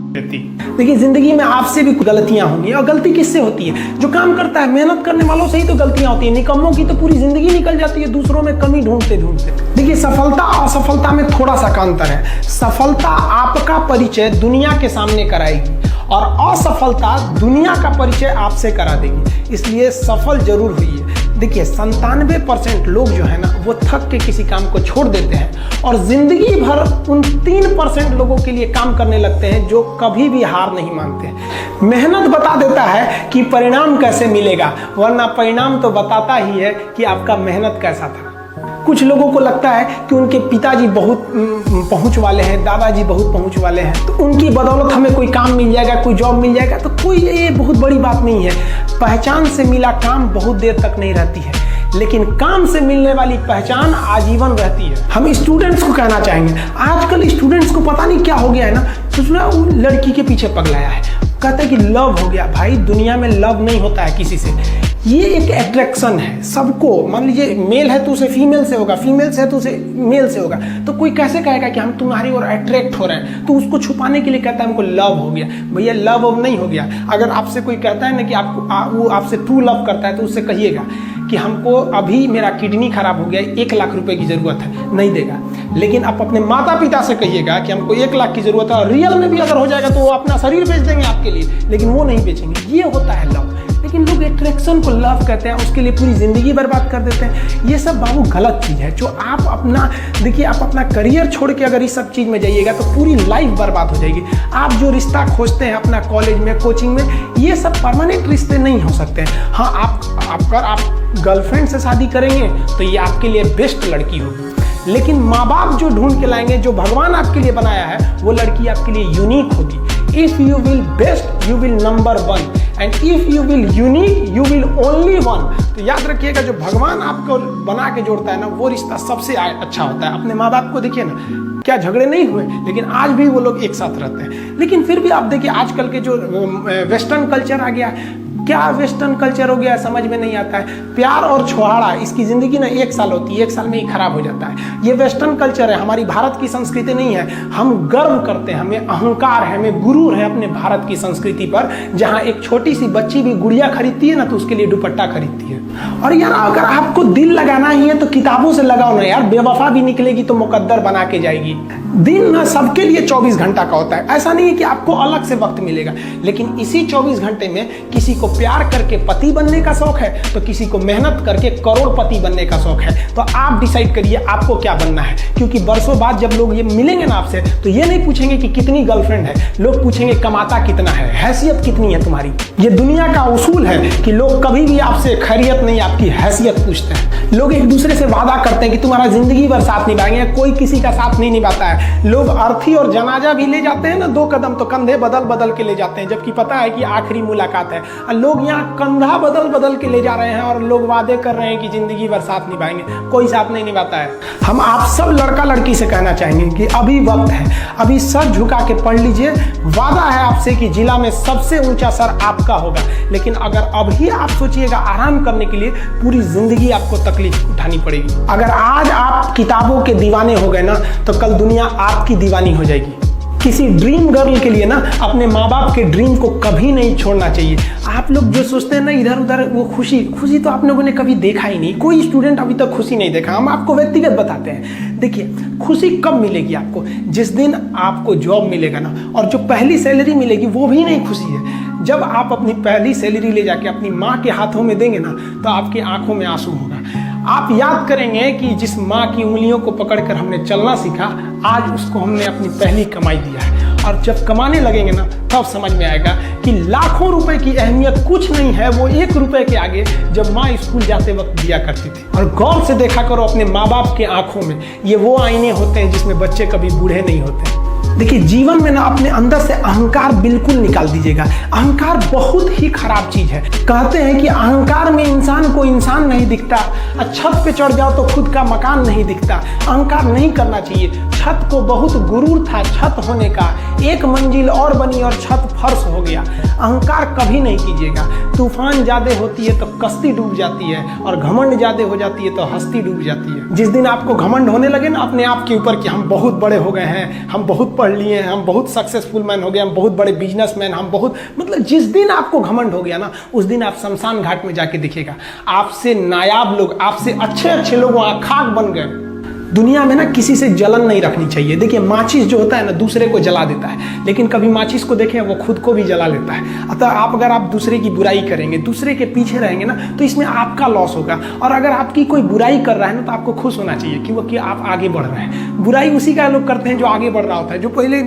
देती। देखिए जिंदगी में आपसे भी गलतियां होंगी, और गलती किससे होती है? जो काम करता है, मेहनत करने वालों से ही तो गलतियां होती है। निकम्मों की तो पूरी जिंदगी निकल जाती है दूसरों में कमी ढूंढते ढूंढते। देखिए सफलता और असफलता में थोड़ा सा का अंतर है। सफलता आपका परिचय दुनिया के सामने कराएगी और असफलता दुनिया का परिचय आपसे करा देगी। इसलिए सफल जरूर हुई है। देखिए 97% लोग जो है ना वो थक के किसी काम को छोड़ देते हैं और जिंदगी भर उन 3% लोगों के लिए काम करने लगते हैं जो कभी भी हार नहीं मानते हैं। मेहनत बता देता है कि परिणाम कैसे मिलेगा, वरना परिणाम तो बताता ही है कि आपका मेहनत कैसा था। कुछ लोगों को लगता है कि उनके पिताजी बहुत पहुंच वाले हैं, दादाजी बहुत पहुंच वाले हैं, तो उनकी बदौलत हमें कोई काम मिल जाएगा, कोई जॉब मिल जाएगा। तो कोई ये बहुत बड़ी बात नहीं है। पहचान से मिला काम बहुत देर तक नहीं रहती है, लेकिन काम से मिलने वाली पहचान आजीवन रहती है। हम स्टूडेंट्स को कहना चाहेंगे, आजकल स्टूडेंट्स को पता नहीं क्या हो गया है ना, दूसरा वो लड़की के पीछे पगलाया है, कहते हैं कि लव हो गया। भाई दुनिया में लव नहीं होता है किसी से, ये एक अट्रैक्शन है सबको। मान लीजिए मेल है तो उसे फीमेल से होगा, फीमेल से है तो उसे मेल से होगा। तो कोई कैसे कहेगा कि हम तुम्हारी ओर अट्रैक्ट हो रहे हैं? तो उसको छुपाने के लिए कहता है हमको लव हो गया। भैया लव अब नहीं हो गया। अगर आपसे कोई कहता है ना कि आपको वो आपसे ट्रू लव करता है, तो उससे कहिएगा कि हमको अभी मेरा किडनी खराब हो गया, 1 लाख रुपए की जरूरत है, नहीं देगा। लेकिन आप अपने माता पिता से कहिएगा कि हमको 1 लाख की जरूरत है, और रियल में भी अगर हो जाएगा तो वो अपना शरीर बेच देंगे आपके लिए, लेकिन वो नहीं बेचेंगे। ये होता है लव। लेकिन लोग अट्रैक्शन को लव कहते हैं, उसके लिए पूरी जिंदगी बर्बाद कर देते हैं। ये सब बाबू गलत चीज़ है। जो आप अपना देखिए, आप अपना करियर छोड़ के अगर इस सब चीज़ में जाइएगा तो पूरी लाइफ बर्बाद हो जाएगी। आप जो रिश्ता खोजते हैं अपना कॉलेज में, कोचिंग में, ये सब परमानेंट रिश्ते नहीं हो सकते हैं। हाँ, आप गर्लफ्रेंड से शादी करेंगे तो ये आपके लिए बेस्ट लड़की होगी, लेकिन माँ बाप जो ढूंढ के लाएंगे, जो भगवान आपके लिए बनाया है, वो लड़की आपके लिए यूनिक होगी। If you will best you will number 1 and if you will unique you will only 1। तो याद रखिएगा, जो भगवान आपको बना के जोड़ता है ना, वो रिश्ता सबसे अच्छा होता है। अपने माँ बाप को देखिए ना, क्या झगड़े नहीं हुए, लेकिन आज भी वो लोग एक साथ रहते हैं। लेकिन फिर भी आप देखिए आजकल के जो वेस्टर्न कल्चर आ गया, क्या वेस्टर्न कल्चर हो गया समझ में नहीं आता है। प्यार और छोहाड़ा, इसकी जिंदगी ना 1 साल होती है, 1 साल में ही खराब हो जाता है। ये वेस्टर्न कल्चर है, हमारी भारत की संस्कृति नहीं है। हम गर्व करते हैं, हमें अहंकार है, हमें गुरूर है अपने भारत की संस्कृति पर। जहाँ एक छोटी सी बच्ची भी गुड़िया खरीदती है ना, तो उसके लिए दुपट्टा खरीदती है। और यार अगर आपको दिल लगाना ही है तो किताबों से लगाओ ना यार, बेवफा भी निकलेगी तो मुकद्दर बना के जाएगी। दिन ना सबके लिए 24 घंटा का होता है, ऐसा नहीं है कि आपको अलग से वक्त मिलेगा। लेकिन इसी 24 घंटे में किसी को प्यार करके पति बनने का शौक है, तो किसी को मेहनत करके करोड़पति बनने का शौक है। तो आप डिसाइड करिए आपको क्या बनना है, क्योंकि बरसों बाद जब लोग ये मिलेंगे ना आपसे, तो ये नहीं पूछेंगे कि कितनी गर्लफ्रेंड है, लोग पूछेंगे कमाता कितना है, हैसियत कितनी है तुम्हारी। ये दुनिया का उसूल है कि लोग कभी भी आपसे खैरियत नहीं, आपकी हैसियत पूछते हैं। लोग एक दूसरे से वादा करते हैं कि तुम्हारा जिंदगी भर साथ निभाएंगे, कोई किसी का साथ नहीं निभाता है। लोग अर्थी और जनाजा भी ले जाते हैं ना 2 कदम, तो कंधे बदल बदल के ले जाते हैं, जबकि पता है कि आखिरी मुलाकात है। लोग यहाँ कंधा बदल बदल के ले जा रहे हैं और लोग वादे कर रहे हैं कि जिंदगी भर साथ निभाएंगे, कोई साथ नहीं निभाता है। हम आप सब लड़का लड़की से कहना चाहेंगे कि अभी वक्त है, अभी सर झुका के पढ़ लीजिए। वादा है आपसे कि जिला में सबसे ऊंचा सर आपका होगा। लेकिन अगर अभी आप सोचिएगा आराम करने के लिए, पूरी जिंदगी आपको तकलीफ उठानी पड़ेगी। अगर आज आप किताबों के दीवाने हो गए ना, तो कल दुनिया आपकी दीवानी हो जाएगी। किसी ड्रीम गर्ल के लिए ना अपने माँ बाप के ड्रीम को कभी नहीं छोड़ना चाहिए। आप लोग जो सोचते हैं ना इधर उधर, वो खुशी तो आप लोगों ने कभी देखा ही नहीं। कोई स्टूडेंट अभी तक खुशी नहीं देखा। हम आपको व्यक्तिगत बताते हैं। देखिए खुशी कब मिलेगी आपको? जिस दिन आपको जॉब मिलेगा ना, और जो पहली सैलरी मिलेगी वो भी नहीं खुशी है। जब आप अपनी पहली सैलरी ले जाके अपनी माँ के हाथों में देंगे ना, तो आपकी आंखों में आंसू होगा। आप याद करेंगे कि जिस माँ की उंगलियों को पकड़कर हमने चलना सीखा, आज उसको हमने अपनी पहली कमाई दिया है। और जब कमाने लगेंगे ना, तब समझ में आएगा कि लाखों रुपए की अहमियत कुछ नहीं है, वो 1 रुपए के आगे जब माँ स्कूल जाते वक्त दिया करती थी। और गौर से देखा करो अपने माँ बाप के आंखों में, ये वो आईने होते हैं जिसमें बच्चे कभी बूढ़े नहीं होते। देखिए जीवन में ना अपने अंदर से अहंकार बिल्कुल निकाल दीजिएगा। अहंकार बहुत ही खराब चीज है। कहते हैं कि अहंकार में इंसान को इंसान नहीं दिखता, छत पे चढ़ जाओ तो खुद का मकान नहीं दिखता। अहंकार नहीं करना चाहिए। छत छत को बहुत गुरूर था छत होने का, एक मंजिल और बनी और छत फर्श हो गया। अहंकार कभी नहीं कीजिएगा। तूफान ज्यादा होती है तो कश्ती डूब जाती है, और घमंड ज्यादा हो जाती है तो हस्ती डूब जाती है। जिस दिन आपको घमंड होने लगे ना अपने आप के ऊपर कि हम बहुत बड़े हो गए हैं, हम बहुत पढ़ लिए हैं, हम बहुत सक्सेसफुल मैन हो गए, हम बहुत बड़े बिजनेसमैन, हम बहुत, मतलब जिस दिन आपको घमंड हो गया ना, उस दिन आप शमशान घाट में जाके दिखेगा आपसे नायाब लोग, आपसे अच्छे अच्छे लोग वहां खाक बन गए। दुनिया में ना किसी से जलन नहीं रखनी चाहिए। देखिए माचिस जो होता है ना दूसरे को जला देता है, लेकिन कभी माचिस को देखें वो खुद को भी जला लेता है। अतः अगर आप दूसरे की बुराई करेंगे, दूसरे के पीछे रहेंगे ना, तो इसमें आपका लॉस होगा। और अगर आपकी कोई बुराई कर रहा है ना तो आपको खुश होना चाहिए कि आप आगे बढ़ रहे हैं। बुराई उसी का लोग करते हैं जो आगे बढ़ रहा होता है, जो पहले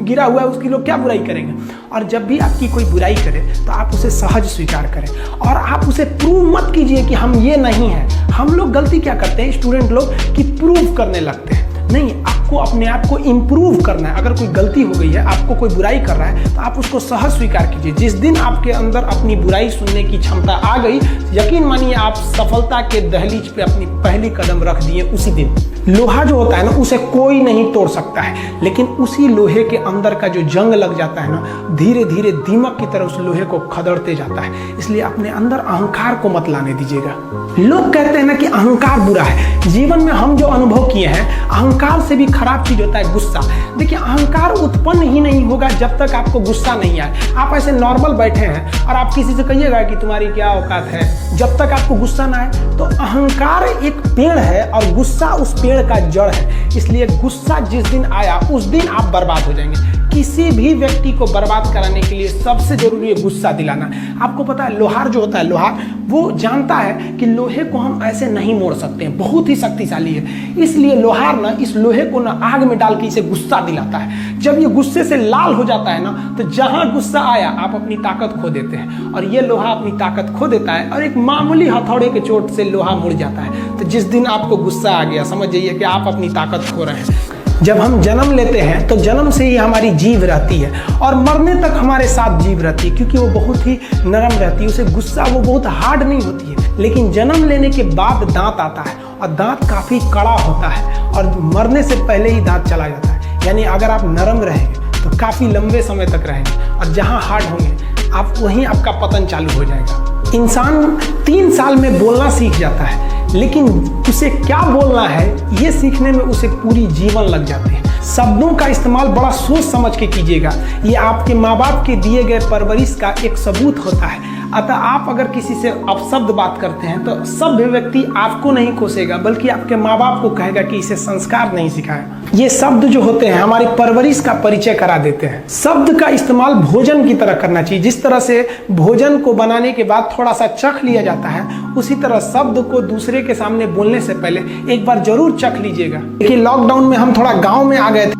गिरा हुआ है उसकी लोग क्या बुराई करेंगे। और जब भी आपकी कोई बुराई करे तो आप उसे सहज स्वीकार करें, और आप उसे प्रूव मत कीजिए कि हम ये नहीं हैं। हम लोग गलती क्या करते हैं स्टूडेंट लोग, कि प्रूव करने लगते हैं। नहीं, आपको अपने आप को इम्प्रूव करना है। अगर कोई गलती हो गई है, आपको कोई बुराई कर रहा है, तो आप उसको सहज स्वीकार कीजिए। जिस दिन आपके अंदर अपनी बुराई सुनने की क्षमता आ गई, यकीन मानिए आप सफलता के दहलीज पे अपनी पहली कदम रख दिए उसी दिन। लोहा जो होता है ना उसे कोई नहीं तोड़ सकता है, लेकिन उसी लोहे के अंदर का जो जंग लग जाता है ना, धीरे धीरे दीमक की तरह उस लोहे को खदड़ते जाता है। इसलिए अपने अंदर अहंकार को मत लाने दीजिएगा। लोग कहते हैं ना कि अहंकार बुरा है। जीवन में हम जो अनुभव किए हैं, अहंकार से भी खराब चीज होता है गुस्सा। देखिए अहंकार उत्पन्न ही नहीं होगा जब तक आपको गुस्सा नहीं आए। आप ऐसे नॉर्मल बैठे हैं और आप किसी से कहिएगा कि तुम्हारी क्या औकात है, जब तक आपको गुस्सा ना आए। तो अहंकार एक पेड़ है और गुस्सा उस पेड़ का जड़ है। इसलिए गुस्सा जिस दिन आया उस दिन आप बर्बाद हो जाएंगे। किसी भी व्यक्ति को बर्बाद कराने के लिए सबसे जरूरी है गुस्सा दिलाना। आपको पता है लोहार जो होता है, लोहार वो जानता है कि लोहे को हम ऐसे नहीं मोड़ सकते हैं, बहुत ही शक्तिशाली है। इसलिए लोहार ना इस लोहे को ना आग में डाल के इसे गुस्सा दिलाता है। जब ये गुस्से से लाल हो जाता है ना, तो जहां गुस्सा आया आप अपनी ताकत खो देते हैं, और ये लोहा अपनी ताकत खो देता है और एक मामूली हथौड़े के चोट से लोहा मुड़ जाता है। तो जिस दिन आपको गुस्सा आ गया, समझ जाइए कि आप अपनी ताकत खो रहे हैं। जब हम जन्म लेते हैं तो जन्म से ही हमारी जीभ रहती है, और मरने तक हमारे साथ जीभ रहती है, क्योंकि वो बहुत ही नरम रहती है। उसे गुस्सा वो बहुत हार्ड नहीं होती है। लेकिन जन्म लेने के बाद दांत आता है, और दांत काफी कड़ा होता है, और मरने से पहले ही दांत चला जाता है। यानी अगर आप नरम रहेंगे तो काफी लंबे समय तक रहेंगे, और जहां हार्ड होंगे आप वहीं आपका पतन चालू हो जाएगा। इंसान 3 साल में बोलना सीख जाता है, लेकिन उसे क्या बोलना है ये सीखने में उसे पूरी जीवन लग जाते हैं। शब्दों का इस्तेमाल बड़ा सोच समझ के कीजिएगा। ये आपके माँ बाप के दिए गए परवरिश का एक सबूत होता है। अतः आप अगर किसी से अपशब्द बात करते हैं तो सभ्य व्यक्ति आपको नहीं कोसेगा, बल्कि आपके माँ बाप को कहेगा कि इसे संस्कार नहीं सिखाया। ये शब्द जो होते हैं हमारी परवरिश का परिचय करा देते हैं। शब्द का इस्तेमाल भोजन की तरह करना चाहिए। जिस तरह से भोजन को बनाने के बाद थोड़ा सा चख लिया जाता है, उसी तरह शब्द को दूसरे के सामने बोलने से पहले एक बार जरूर चख लीजिएगा। देखिए लॉकडाउन में हम थोड़ा गाँव में आ गए थे।